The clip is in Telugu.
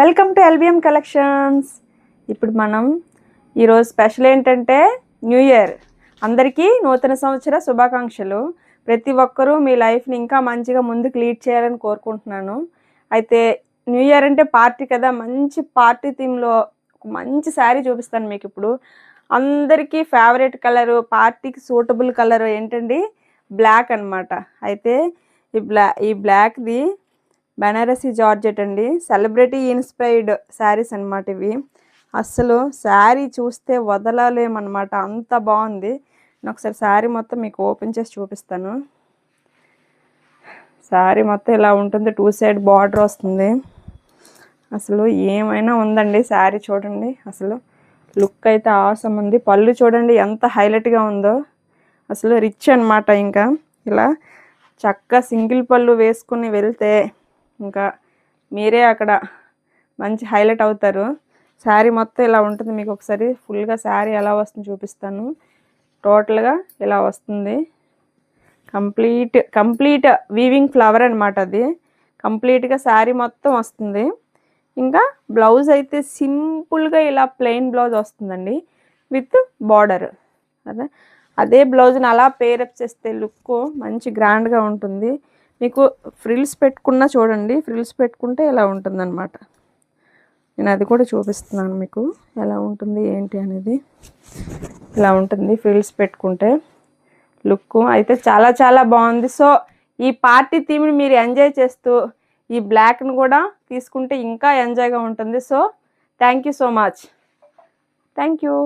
Welcome to LBM collections. ఇప్పుడు మనం ఈరోజు స్పెషల్ ఏంటంటే న్యూ ఇయర్. అందరికీ నూతన సంవత్సర శుభాకాంక్షలు. ప్రతి ఒక్కరూ మీ లైఫ్ని ఇంకా మంచిగా ముందుకు లీడ్ చేయాలని కోరుకుంటున్నాను. అయితే న్యూ ఇయర్ అంటే పార్టీ కదా, మంచి పార్టీ థీమ్లో ఒక మంచి శారీ చూపిస్తాను మీకు. ఇప్పుడు అందరికీ ఫేవరెట్ కలరు, పార్టీకి సూటబుల్ కలర్ ఏంటండి? బ్లాక్ అనమాట. అయితే ఈ బ్లాక్ది బనారసి జార్జెట్ అండి. సెలబ్రిటీ ఇన్స్పైర్డ్ శారీస్ అనమాట ఇవి. అస్సలు శారీ చూస్తే వదలలేమన్నమాట, అంత బాగుంది. నేను ఒకసారి శారీ మొత్తం మీకు ఓపెన్ చేసి చూపిస్తాను. శారీ మొత్తం ఇలా ఉంటుంది, 2 సైడ్ బార్డర్ వస్తుంది. అసలు ఏమైనా ఉందండి శారీ, చూడండి. అసలు లుక్ అయితే ఆసమ్ ఉంది. పళ్ళు చూడండి ఎంత హైలైట్గా ఉందో. అసలు రిచ్ అనమాట. ఇంకా ఇలా చక్కగా సింగిల్ పళ్ళు వేసుకుని వెళ్తే ఇంకా మీరే అక్కడ మంచి హైలైట్ అవుతారు. శారీ మొత్తం ఇలా ఉంటుంది. మీకు ఒకసారి ఫుల్గా శారీ ఎలా వస్తుంది చూపిస్తాను. టోటల్గా ఇలా వస్తుంది. కంప్లీట్ వీవింగ్ ఫ్లవర్ అనమాట అది. కంప్లీట్గా శారీ మొత్తం వస్తుంది. ఇంకా బ్లౌజ్ అయితే సింపుల్గా ఇలా ప్లెయిన్ బ్లౌజ్ వస్తుందండి విత్ బార్డర్. అదే బ్లౌజ్ని అలా పేరప్ చేస్తే లుక్ మంచి గ్రాండ్గా ఉంటుంది. మీకు ఫ్రిల్స్ పెట్టుకున్నా చూడండి, ఫ్రిల్స్ పెట్టుకుంటే ఇలా ఉంటుందన్నమాట. నేను అది కూడా చూపిస్తున్నాను మీకు ఎలా ఉంటుంది ఏంటి అనేది. ఇలా ఉంటుంది ఫ్రిల్స్ పెట్టుకుంటే లుక్ అయితే చాలా చాలా బాగుంది. సో ఈ పార్టీ థీమ్ని మీరు ఎంజాయ్ చేస్తూ ఈ బ్లాక్ని కూడా తీసుకుంటే ఇంకా ఎంజాయ్గా ఉంటుంది. So thank you so much. Thank you.